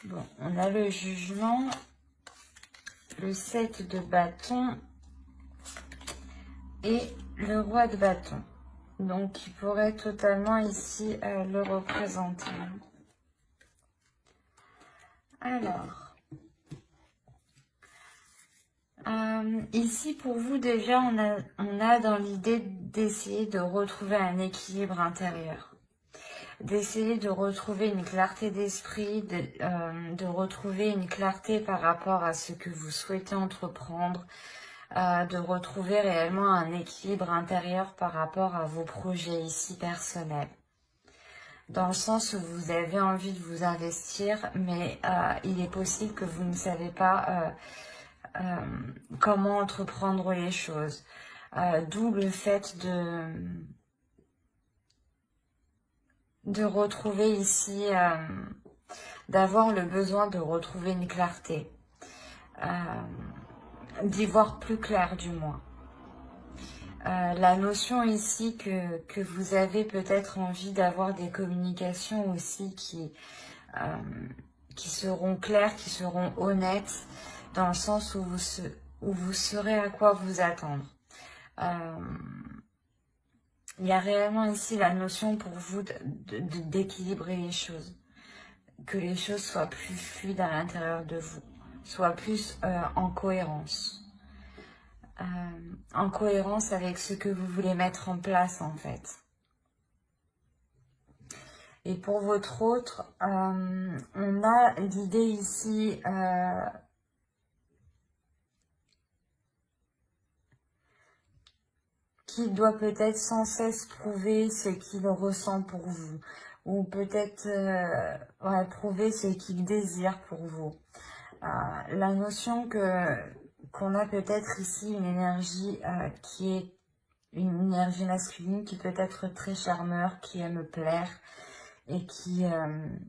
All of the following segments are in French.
Bon, on a le jugement, le 7 de bâton et le roi de bâton. Donc, qui pourrait totalement ici le représenter. Alors, ici pour vous déjà, on a dans l'idée d'essayer de retrouver un équilibre intérieur. D'essayer de retrouver une clarté d'esprit, de retrouver une clarté par rapport à ce que vous souhaitez entreprendre, de retrouver réellement un équilibre intérieur par rapport à vos projets ici personnels. Dans le sens où vous avez envie de vous investir, mais il est possible que vous ne savez pas comment entreprendre les choses. D'où le fait de retrouver ici, d'avoir le besoin de retrouver une clarté, d'y voir plus clair du moins. La notion ici que vous avez peut-être envie d'avoir des communications aussi qui seront claires, qui seront honnêtes, dans le sens où vous saurez à quoi vous attendre. Il y a réellement ici la notion pour vous d'équilibrer les choses. Que les choses soient plus fluides à l'intérieur de vous, soient plus en cohérence. En cohérence avec ce que vous voulez mettre en place en fait. Et pour votre autre, on a l'idée ici qu'il doit peut-être sans cesse prouver ce qu'il ressent pour vous, ou peut-être prouver ce qu'il désire pour vous. La notion qu'on a peut-être ici une énergie qui est une énergie masculine qui peut être très charmeur, qui aime plaire et qui aime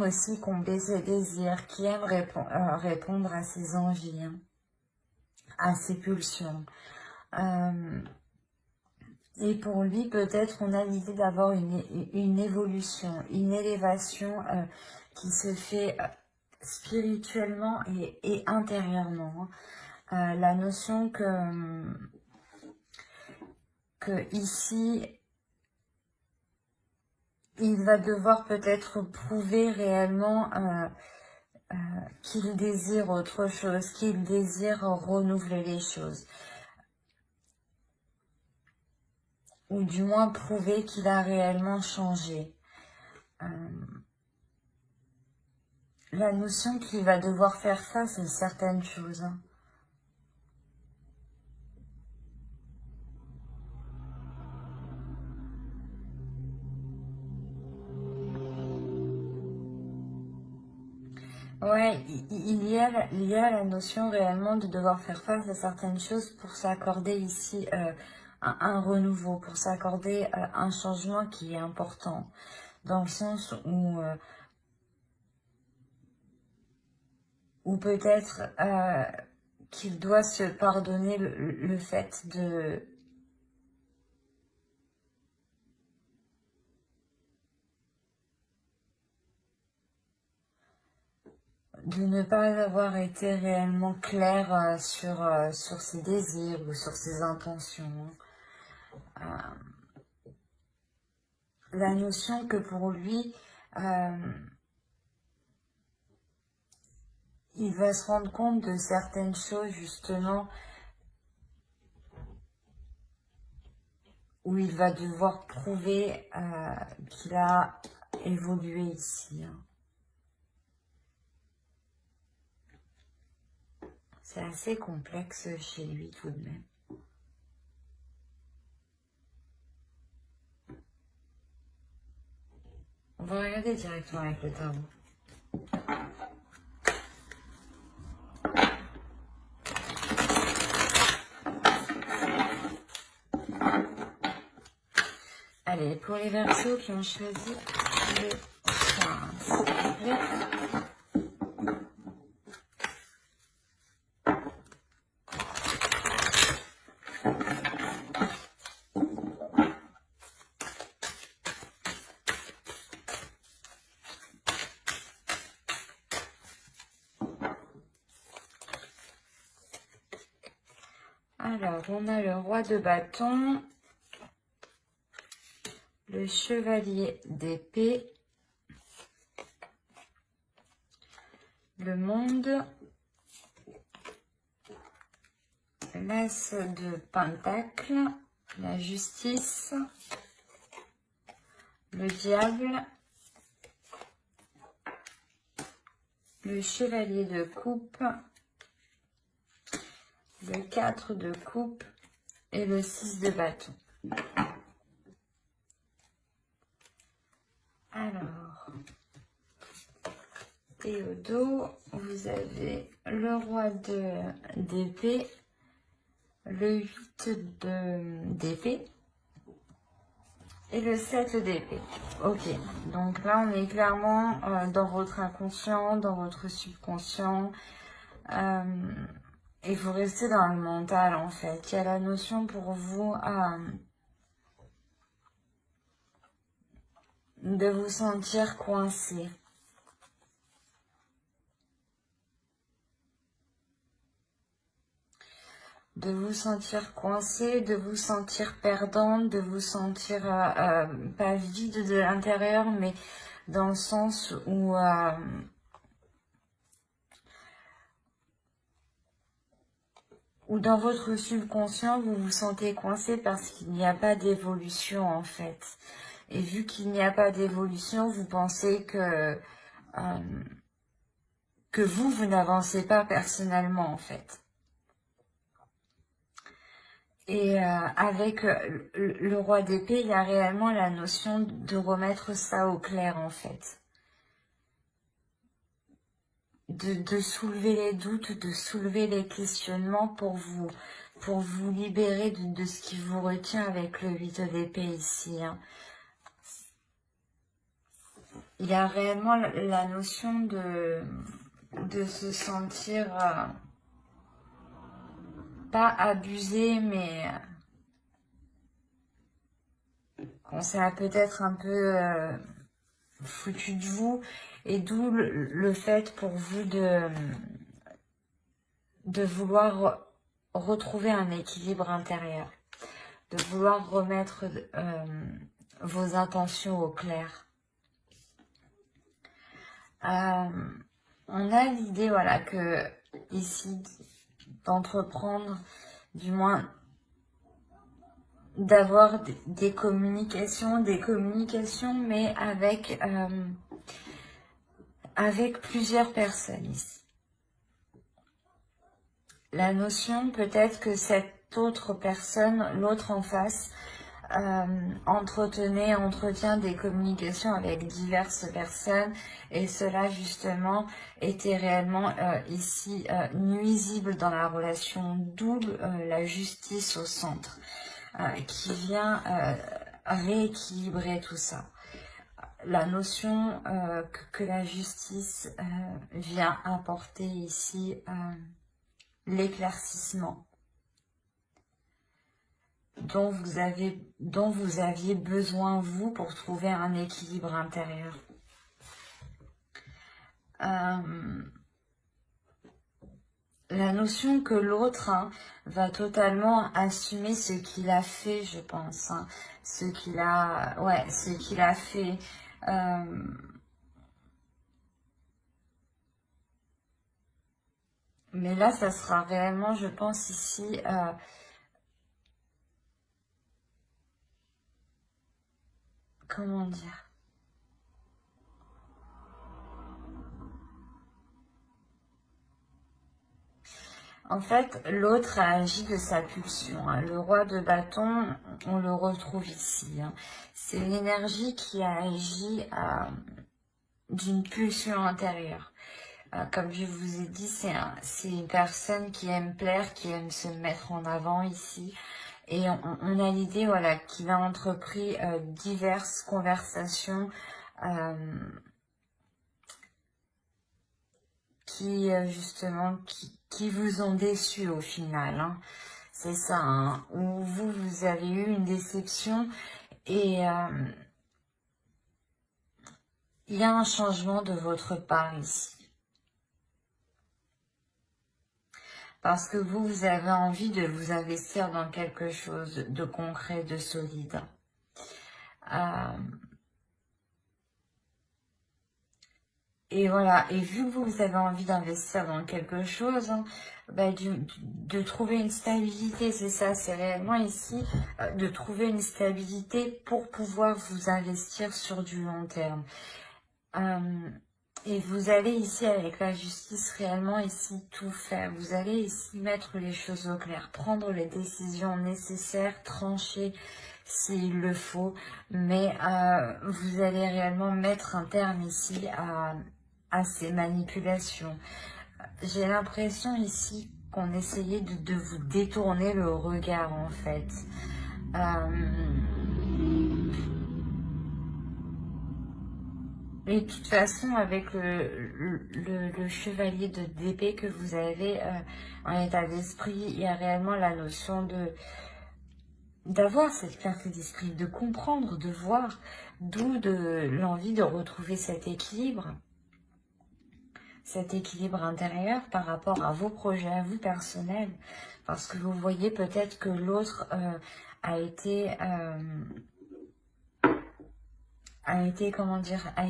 aussi combler ses désirs, qui aime répondre à ses envies, hein, à ses pulsions. Et pour lui, peut-être, on a l'idée d'avoir une évolution, une élévation qui se fait spirituellement et intérieurement. La notion que ici, il va devoir peut-être prouver réellement qu'il désire autre chose, qu'il désire renouveler les choses. Ou du moins prouver qu'il a réellement changé. La notion qu'il va devoir faire face à certaines choses. Hein. Ouais, il y a la notion réellement de devoir faire face à certaines choses pour s'accorder ici un renouveau, pour s'accorder un changement qui est important, dans le sens où peut-être qu'il doit se pardonner le fait de ne pas avoir été réellement clair sur ses désirs ou sur ses intentions. La notion que pour lui, il va se rendre compte de certaines choses justement où il va devoir prouver qu'il a évolué ici. Hein. C'est assez complexe chez lui tout de même. On va regarder directement avec le tarot. Allez, pour les Verseaux qui ont choisi le 15, Alors, on a le roi de bâton, le chevalier d'épée, le monde, l'as de pentacle, la justice, le diable, le chevalier de coupe, le 4 de coupe et le 6 de bâton. Alors, et au dos, vous avez le roi d'épée, le 8 d'épée et le 7 d'épée. Ok, donc là on est clairement dans votre inconscient, dans votre subconscient. Et vous restez dans le mental en fait. Il y a la notion pour vous de vous sentir coincé. De vous sentir coincé, de vous sentir perdante, de vous sentir pas vide de l'intérieur, mais dans le sens où dans votre subconscient, vous vous sentez coincé parce qu'il n'y a pas d'évolution en fait. Et vu qu'il n'y a pas d'évolution, vous pensez que vous n'avancez pas personnellement en fait. Et avec le roi d'épée, il y a réellement la notion de remettre ça au clair en fait. De soulever les doutes, de soulever les questionnements pour vous libérer de ce qui vous retient avec le 8 d'épée ici. Hein. Il y a réellement la notion de se sentir pas abusé, mais qu'on s'est peut-être un peu foutu de vous, et d'où le fait pour vous de vouloir retrouver un équilibre intérieur, de vouloir remettre vos intentions au clair. On a l'idée, voilà, que ici, d'entreprendre, du moins, d'avoir des communications, mais avec plusieurs personnes ici. La notion peut-être que cette autre personne, l'autre en face, entretient des communications avec diverses personnes, et cela justement était réellement ici nuisible dans la relation, d'où la justice au centre, qui vient rééquilibrer tout ça. La notion que la justice vient apporter ici l'éclaircissement dont vous aviez besoin, vous, pour trouver un équilibre intérieur. La notion que l'autre va totalement assumer ce qu'il a fait, je pense. Ce qu'il a fait. Mais là, ça sera réellement, je pense, ici... comment dire? En fait, l'autre a agi de sa pulsion. Le roi de bâton, on le retrouve ici. C'est l'énergie qui a agi d'une pulsion intérieure. Comme je vous ai dit, c'est une personne qui aime plaire, qui aime se mettre en avant ici. Et on a l'idée, voilà, qu'il a entrepris diverses conversations qui, justement, qui vous ont déçu au final. Hein. C'est ça, où vous avez eu une déception, et il y a un changement de votre part ici. parce que vous avez envie de vous investir dans quelque chose de concret, de solide. Et voilà, et vu que vous avez envie d'investir dans quelque chose, hein, bah, de trouver une stabilité, c'est ça, c'est réellement ici, de trouver une stabilité pour pouvoir vous investir sur du long terme. Et vous allez ici, avec la justice, réellement ici tout faire. Vous allez ici mettre les choses au clair, prendre les décisions nécessaires, trancher s'il le faut, mais vous allez réellement mettre un terme ici à ces manipulations. J'ai l'impression ici qu'on essayait de vous détourner le regard en fait. Et de toute façon, avec le chevalier d'épée que vous avez en état d'esprit, il y a réellement la notion d'avoir cette clarté d'esprit, de comprendre, de voir, d'où l'envie de retrouver cet équilibre intérieur par rapport à vos projets, à vous personnels, parce que vous voyez peut-être que l'autre a été, comment dire, a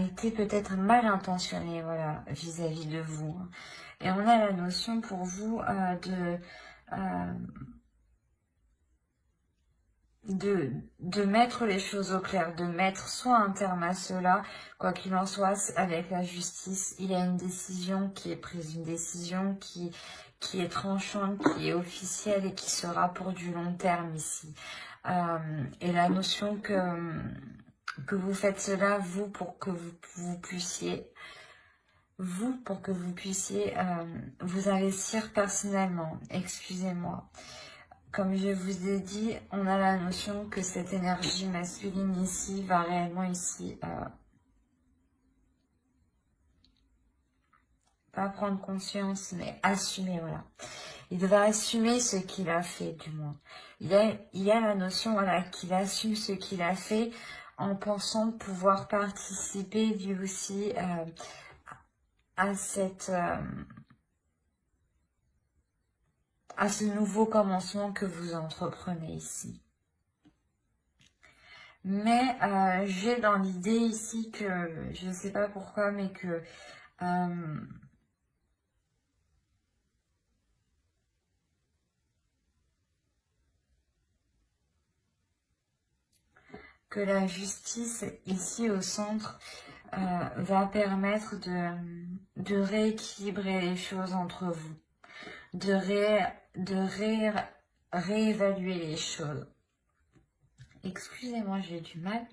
été peut-être mal intentionné, voilà, vis-à-vis de vous. Et on a la notion pour vous de mettre les choses au clair, de mettre soit un terme à cela, quoi qu'il en soit, avec la justice, il y a une décision qui est prise, une décision qui est tranchante, qui est officielle et qui sera pour du long terme ici. Et la notion que vous faites cela, vous, pour que vous puissiez vous investir personnellement. Excusez-moi. Comme je vous ai dit, on a la notion que cette énergie masculine ici va réellement ici pas prendre conscience, mais assumer, voilà. Il va assumer ce qu'il a fait, du moins. Il y a la notion, voilà, qu'il assume ce qu'il a fait en pensant pouvoir participer lui aussi à ce nouveau commencement que vous entreprenez ici. Mais j'ai dans l'idée ici que, je ne sais pas pourquoi, mais que la justice ici au centre va permettre de rééquilibrer les choses entre vous, de réévaluer les choses. Excusez-moi, j'ai du mal.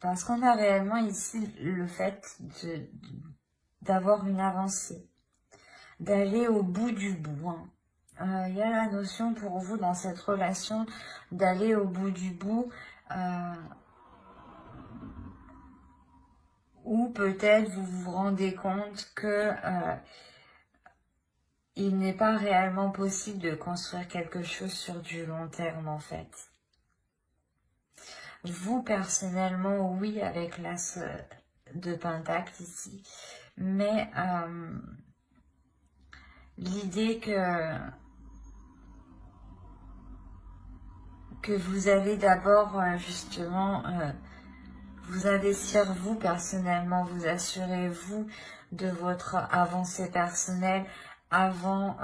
Parce qu'on a réellement ici le fait d'avoir une avancée, d'aller au bout du bout. Il y a la notion pour vous dans cette relation d'aller au bout du bout, ou peut-être vous vous rendez compte que il n'est pas réellement possible de construire quelque chose sur du long terme en fait. Vous personnellement, oui, avec l'as de Pentacle ici, mais l'idée que vous allez d'abord justement vous investir vous personnellement, vous assurer vous de votre avancée personnelle avant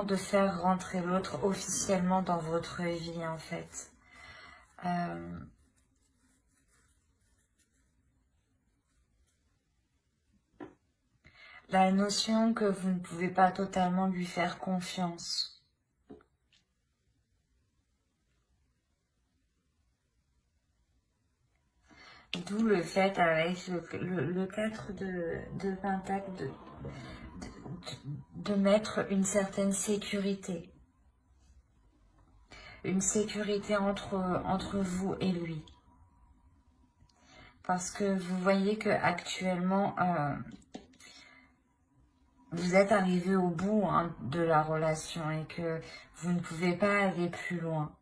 de faire rentrer l'autre officiellement dans votre vie en fait. La notion que vous ne pouvez pas totalement lui faire confiance. D'où le fait avec le 4 de Pentacle de mettre une certaine sécurité. Une sécurité entre vous et lui. Parce que vous voyez que actuellement vous êtes arrivé au bout de la relation et que vous ne pouvez pas aller plus loin.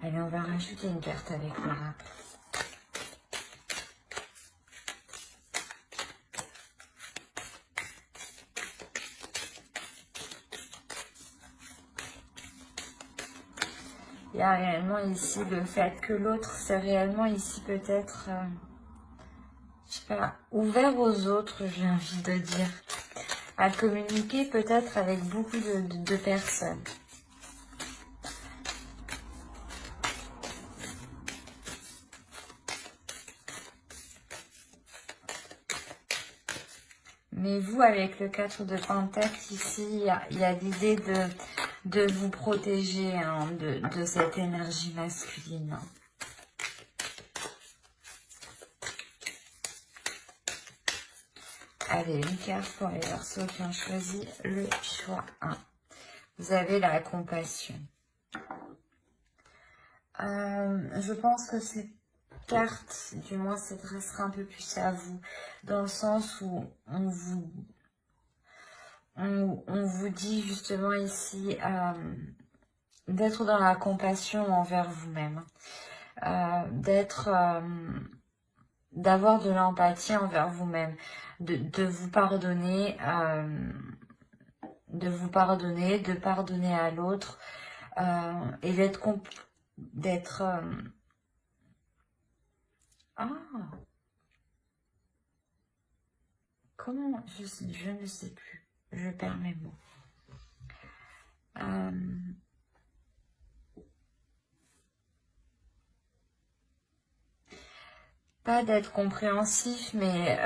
Allez, on va rajouter une carte avec l'oracle. Il y a réellement ici le fait que l'autre, c'est réellement ici peut-être, je sais pas, ouvert aux autres, j'ai envie de dire. À communiquer peut-être avec beaucoup de personnes. Mais vous, avec le 4 de Pentacle, ici, il y a l'idée de vous protéger hein, de cette énergie masculine. Allez, une carte pour les Verseaux qui ont choisi le choix 1. Vous avez la compassion. Je pense que cette carte, du moins, s'adressera un peu plus à vous, dans le sens où on vous dit justement ici d'être dans la compassion envers vous-même, d'avoir de l'empathie envers vous-même, de vous pardonner, de pardonner à l'autre, et d'être comment je ne sais plus, je perds mes mots. Pas d'être compréhensif, mais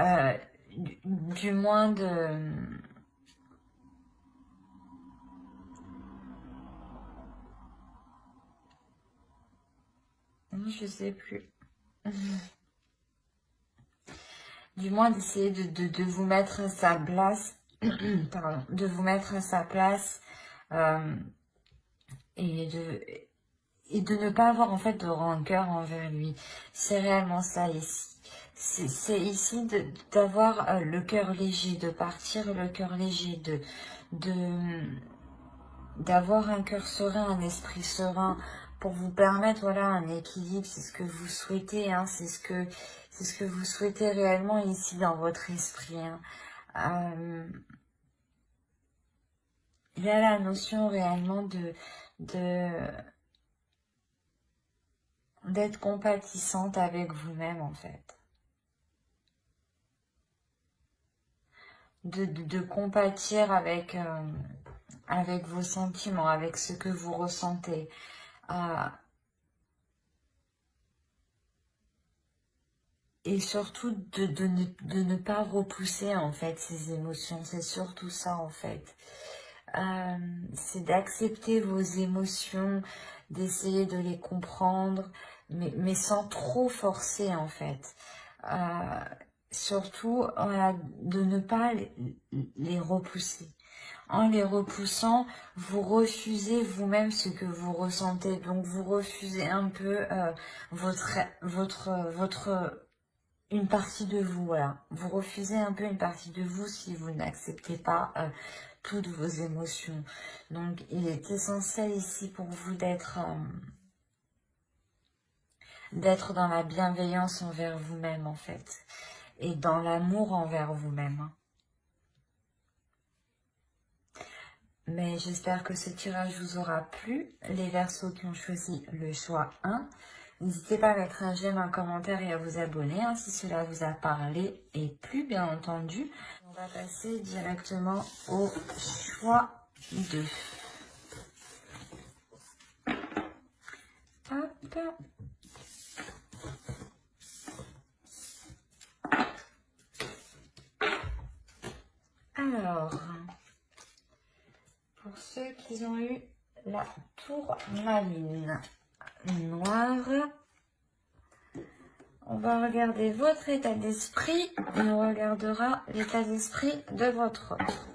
du moins de... Je sais plus. Du moins d'essayer de vous mettre à sa place, pardon, de vous mettre à sa place et de ne pas avoir en fait de rancœur envers lui. C'est réellement ça ici. C'est ici d'avoir le cœur léger, de partir le cœur léger, d'avoir un cœur serein, un esprit serein, pour vous permettre voilà un équilibre. C'est ce que vous souhaitez, hein, c'est ce que vous souhaitez réellement ici dans votre esprit. Hein. Il y a la notion réellement d'être compatissante avec vous-même en fait. De compatir avec vos sentiments, avec ce que vous ressentez. Et surtout de ne pas repousser en fait ces émotions. C'est surtout ça en fait. C'est d'accepter vos émotions, d'essayer de les comprendre, mais sans trop forcer en fait. Surtout de ne pas les repousser. En les repoussant, vous refusez vous-même ce que vous ressentez. Donc vous refusez un peu une partie de vous, voilà. Vous refusez un peu une partie de vous si vous n'acceptez pas toutes vos émotions. Donc, il est essentiel ici pour vous d'être dans la bienveillance envers vous-même, en fait. Et dans l'amour envers vous-même. Mais j'espère que ce tirage vous aura plu. Les Verseaux qui ont choisi le choix 1. N'hésitez pas à mettre un j'aime, un commentaire et à vous abonner hein, si cela vous a parlé et plu, bien entendu. On va passer directement au choix 2. Hop. Alors, pour ceux qui ont eu la tourmaline noire, on va regarder votre état d'esprit et on regardera l'état d'esprit de votre autre.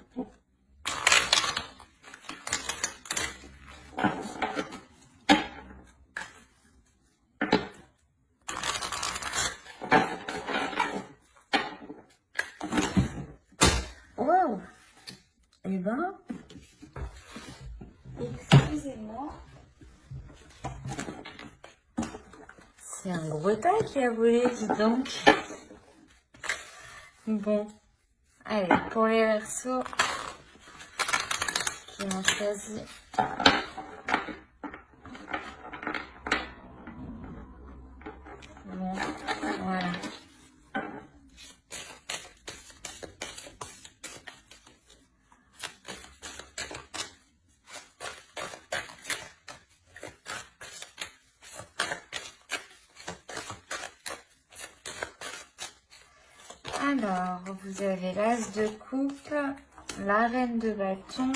Wow! Eh ben, excusez-moi. Il y a un gros tas qui a volé, dis donc. Bon, allez, pour les Verseaux qui ont choisi. Bon, voilà. Alors, vous avez l'As de coupe, la Reine de bâton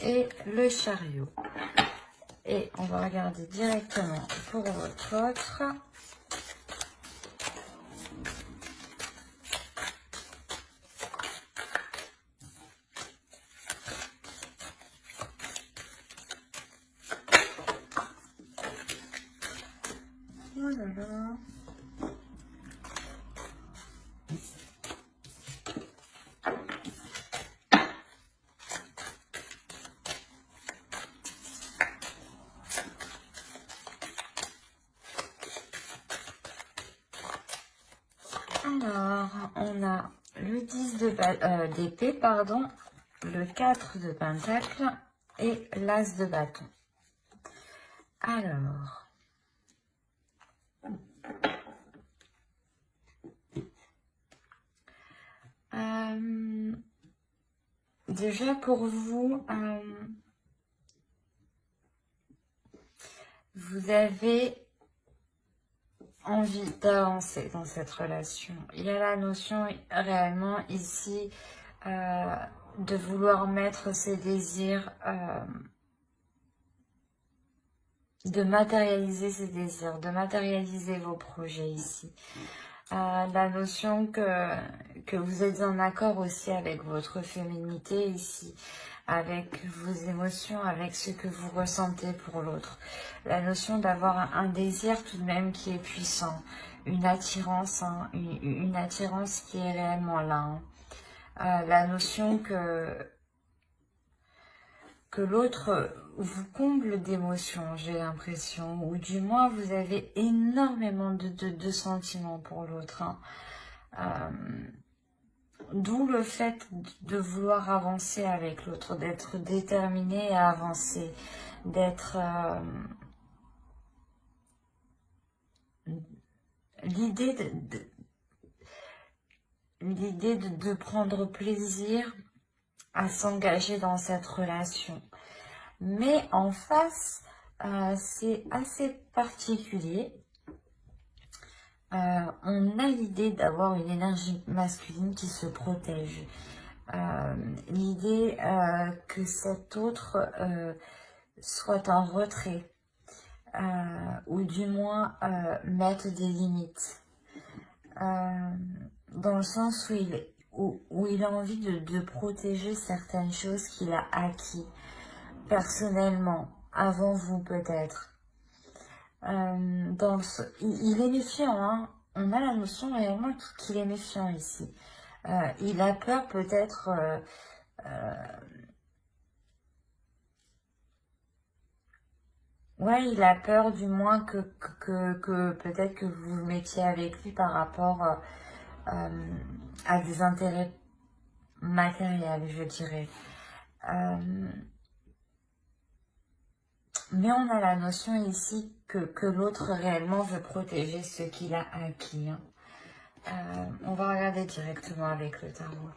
et le chariot. Et on va regarder directement pour votre autre. Oh là là. Alors, on a le 10 d'épée, pardon, le 4 de pentacle et l'As de bâton. Alors, déjà pour vous, vous avez envie d'avancer dans cette relation. Il y a la notion réellement ici de vouloir mettre ses désirs, de matérialiser ses désirs, de matérialiser vos projets ici. La notion que vous êtes en accord aussi avec votre féminité ici, avec vos émotions, avec ce que vous ressentez pour l'autre. La notion d'avoir un désir tout de même qui est puissant, une attirance, hein, une attirance qui est réellement là. Hein. La notion que l'autre vous comble d'émotions, j'ai l'impression, ou du moins vous avez énormément de sentiments pour l'autre. Hein. D'où le fait de vouloir avancer avec l'autre, d'être déterminé à avancer, d'être... l'idée de prendre plaisir à s'engager dans cette relation. Mais en face, c'est assez particulier. On a l'idée d'avoir une énergie masculine qui se protège. L'idée que cet autre soit en retrait, ou du moins mette des limites. Dans le sens où il a envie de protéger certaines choses qu'il a acquis personnellement, avant vous peut-être. Il est méfiant, hein. On a la notion réellement qu'il est méfiant ici. Il a peur peut-être ouais, il a peur du moins que peut-être que vous vous mettiez avec lui par rapport à des intérêts matériels, je dirais. Mais on a la notion ici que l'autre réellement veut protéger ce qu'il a acquis. Hein. On va regarder directement avec le tarot.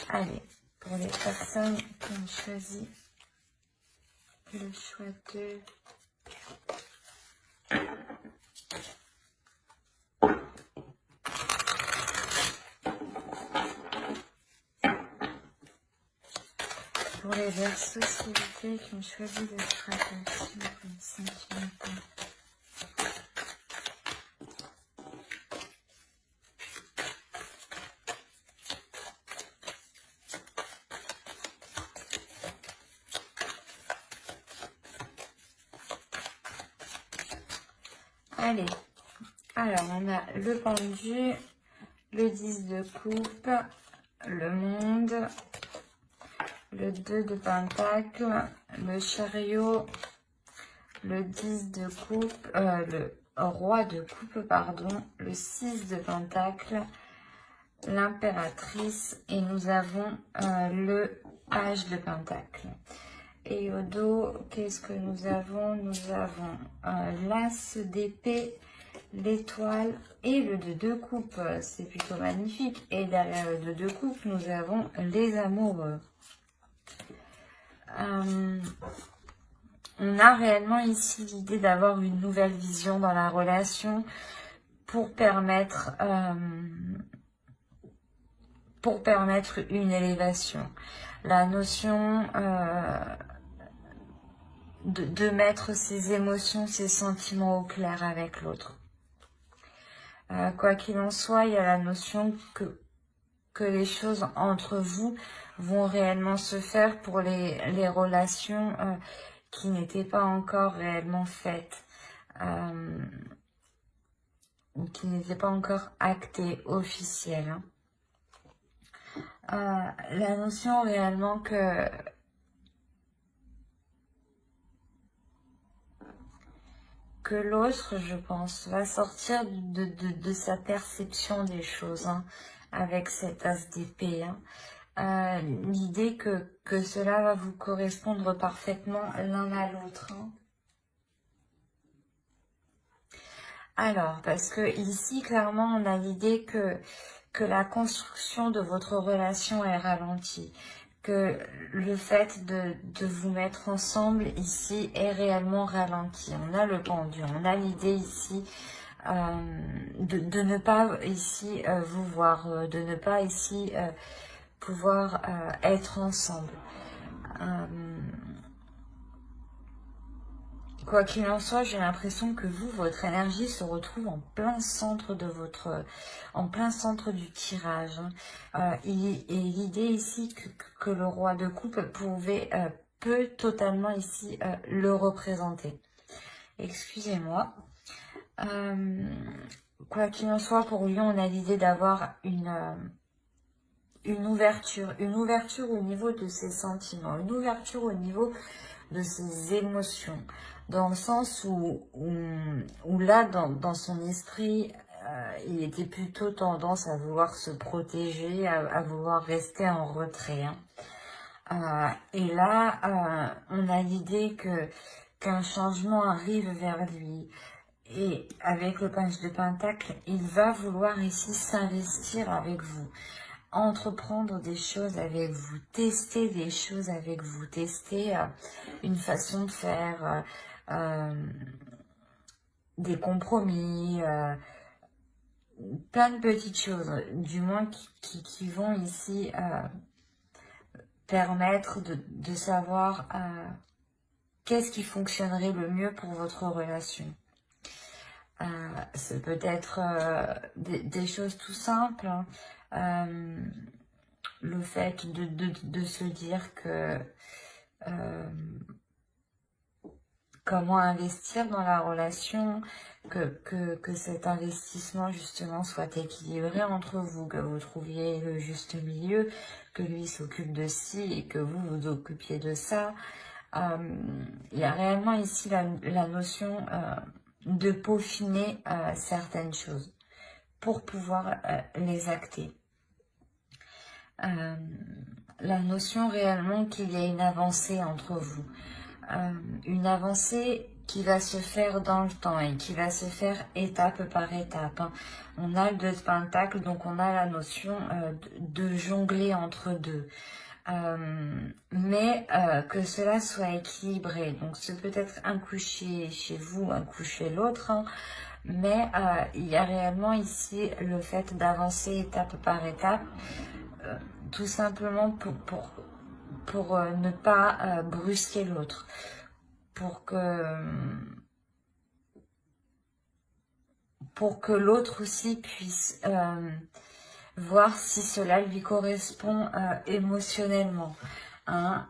Allez, pour les personnes qui ont choisi le choix de... Pour les Verseaux, s'il vous plaît, qui ont choisi le stratégie pour une sentimentaire. Allez, alors on a le pendu, le 10 de coupe, le monde, le 2 de pentacle, le chariot, le 10 de coupe, le roi de coupe, pardon, le 6 de pentacle, l'impératrice et nous avons le page de pentacle. Et au dos, qu'est-ce que nous avons? Nous avons l'as d'épée, l'étoile et le 2 de coupe. C'est plutôt magnifique. Et derrière le 2 de coupe, nous avons les amoureux. On a réellement ici l'idée d'avoir une nouvelle vision dans la relation pour permettre une élévation. La notion de mettre ses émotions, ses sentiments au clair avec l'autre. Quoi qu'il en soit, il y a la notion que les choses entre vous vont réellement se faire pour les relations qui n'étaient pas encore réellement faites, qui n'étaient pas encore actées, officielles. La notion réellement que l'autre, je pense, va sortir de sa perception des choses, hein, avec cet as d'épée. Hein. L'idée que cela va vous correspondre parfaitement l'un à l'autre. Hein. Alors, parce que ici, clairement, on a l'idée que la construction de votre relation est ralentie, que le fait de vous mettre ensemble ici est réellement ralenti. On a le pendu, on a l'idée ici de ne pas ici vous voir, de ne pas ici pouvoir être ensemble. Quoi qu'il en soit, j'ai l'impression que vous, votre énergie se retrouve en plein centre de en plein centre du tirage. Et l'idée ici que le roi de coupe peut totalement ici le représenter. Excusez-moi. Quoi qu'il en soit, pour lui, on a l'idée d'avoir une ouverture au niveau de ses sentiments, une ouverture au niveau de ses émotions, dans le sens où là, dans son esprit, il était plutôt tendance à vouloir se protéger, à vouloir rester en retrait. Hein. Et là, on a l'idée qu'un changement arrive vers lui. Et avec le page de pentacle, il va vouloir ici s'investir avec vous, entreprendre des choses avec vous, tester des choses avec vous, tester une façon de faire, des compromis, plein de petites choses, du moins qui vont ici permettre de savoir qu'est-ce qui fonctionnerait le mieux pour votre relation. C'est peut-être des choses tout simples, hein. Le fait de se dire que comment investir dans la relation, que cet investissement justement soit équilibré entre vous, que vous trouviez le juste milieu, que lui s'occupe de ci et que vous vous occupiez de ça. Il y a réellement ici la notion de peaufiner certaines choses pour pouvoir les acter. La notion réellement qu'il y a une avancée entre vous. Une avancée qui va se faire dans le temps et qui va se faire étape par étape. Hein. On a le 2 de pentacle, donc on a la notion de jongler entre deux. Mais que cela soit équilibré. Donc c'est peut-être un coup chez vous, un coup chez l'autre. Hein. Mais il y a réellement ici le fait d'avancer étape par étape. Tout simplement pour ne pas brusquer l'autre, pour que l'autre aussi puisse voir si cela lui correspond émotionnellement. Hein,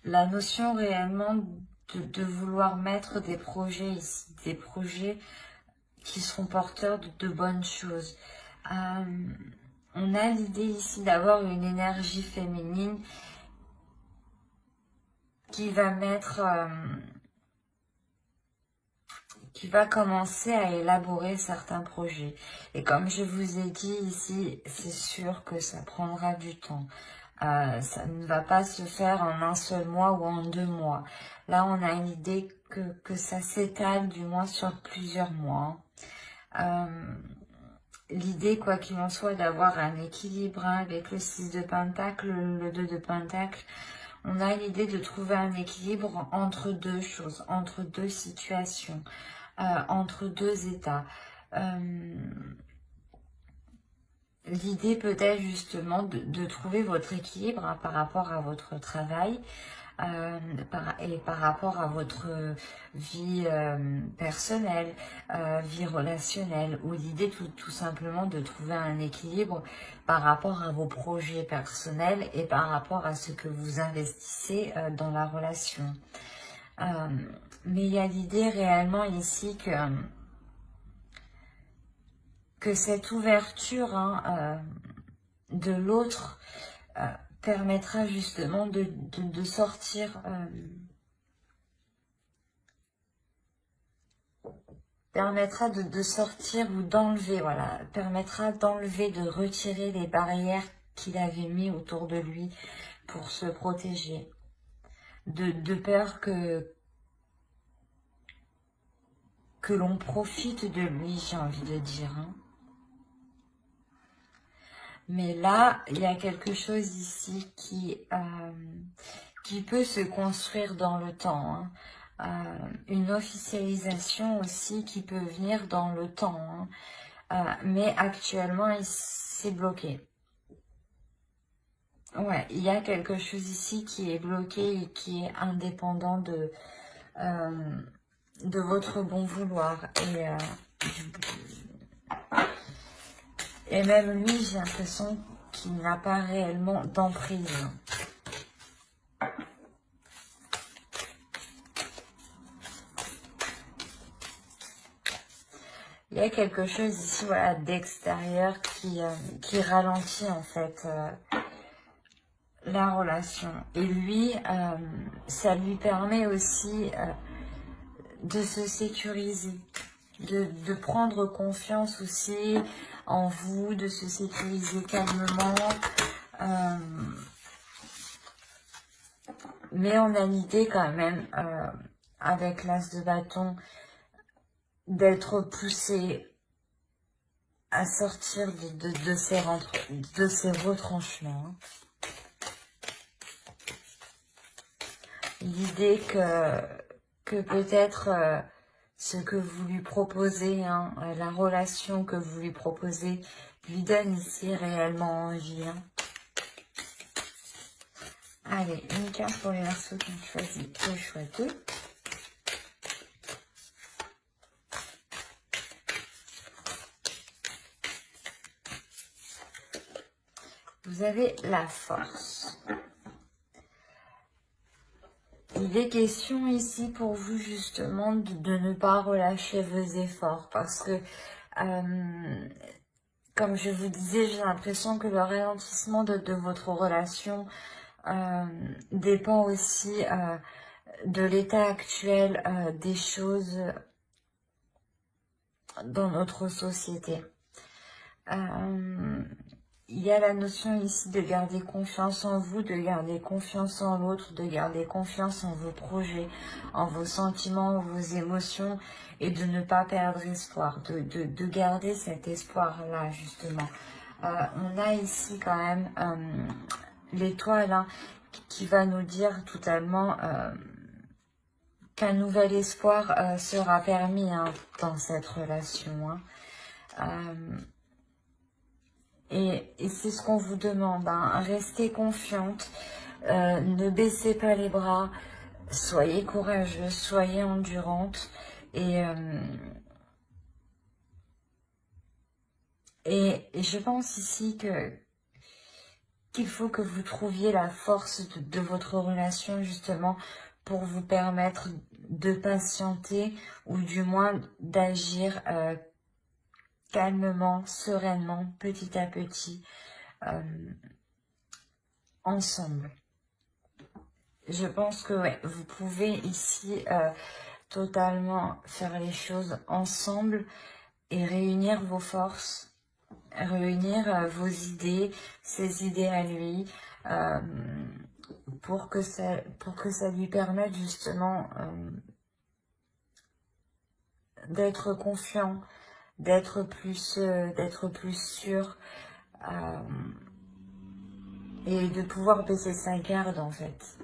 la notion réellement de vouloir mettre des projets ici, des projets qui seront porteurs de bonnes choses. On a l'idée ici d'avoir une énergie féminine qui va qui va commencer à élaborer certains projets. Et comme je vous ai dit ici, c'est sûr que ça prendra du temps. Ça ne va pas se faire en un seul mois ou en 2 mois. Là, on a une idée que ça s'étale du moins sur plusieurs mois. L'idée, quoi qu'il en soit, d'avoir un équilibre avec le 6 de Pentacle, le 2 de Pentacle. On a l'idée de trouver un équilibre entre deux choses, entre deux situations, entre deux états. L'idée peut-être justement de trouver votre équilibre par rapport à votre travail et par rapport à votre vie personnelle, vie relationnelle, ou l'idée tout simplement de trouver un équilibre par rapport à vos projets personnels et par rapport à ce que vous investissez dans la relation. Mais il y a l'idée réellement ici que cette ouverture de l'autre permettra justement de sortir, permettra de sortir ou d'enlever, voilà, permettra d'enlever, de retirer les barrières qu'il avait mis autour de lui pour se protéger, de peur que l'on profite de lui, j'ai envie de dire. Mais là, il y a quelque chose ici qui peut se construire dans le temps. Une officialisation aussi qui peut venir dans le temps. Mais actuellement, c'est bloqué. Ouais, il y a quelque chose ici qui est bloqué et qui est indépendant de votre bon vouloir. Et même lui, j'ai l'impression qu'il n'a pas réellement d'emprise. Il y a quelque chose ici, voilà, d'extérieur qui ralentit en fait la relation. Et lui, ça lui permet aussi de se sécuriser, de prendre confiance aussi en vous, de se sécuriser calmement. Mais on a l'idée quand même, avec l'as de bâton, d'être poussé à sortir de ces retranchements. L'idée que peut-être ce que vous lui proposez, la relation que vous lui proposez, lui donne ici réellement envie. Allez, une carte pour les Verseaux qui ont choisi le choix 2. Vous avez la force. Il est question ici pour vous justement de ne pas relâcher vos efforts parce que, comme je vous disais, j'ai l'impression que le ralentissement de votre relation dépend aussi de l'état actuel des choses dans notre société. Il y a la notion ici de garder confiance en vous, de garder confiance en l'autre, de garder confiance en vos projets, en vos sentiments, en vos émotions et de ne pas perdre espoir, de garder cet espoir-là justement. On a ici quand même l'étoile qui va nous dire totalement qu'un nouvel espoir sera permis dans cette relation. Et c'est ce qu'on vous demande, restez confiante, ne baissez pas les bras, soyez courageuse, soyez endurante et je pense ici qu'il faut que vous trouviez la force de votre relation justement pour vous permettre de patienter ou du moins d'agir calmement, sereinement, petit à petit, ensemble. Je pense que ouais, vous pouvez ici totalement faire les choses ensemble et réunir vos forces, réunir vos idées, ses idées à lui, pour que ça lui permette justement d'être confiant, d'être plus sûr et de pouvoir baisser sa garde en fait.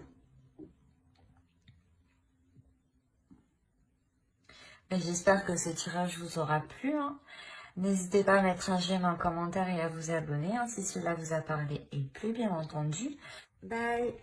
J'espère que ce tirage vous aura plu. Hein. N'hésitez pas à mettre un j'aime, un commentaire et à vous abonner hein, si cela vous a parlé et plu bien entendu. Bye.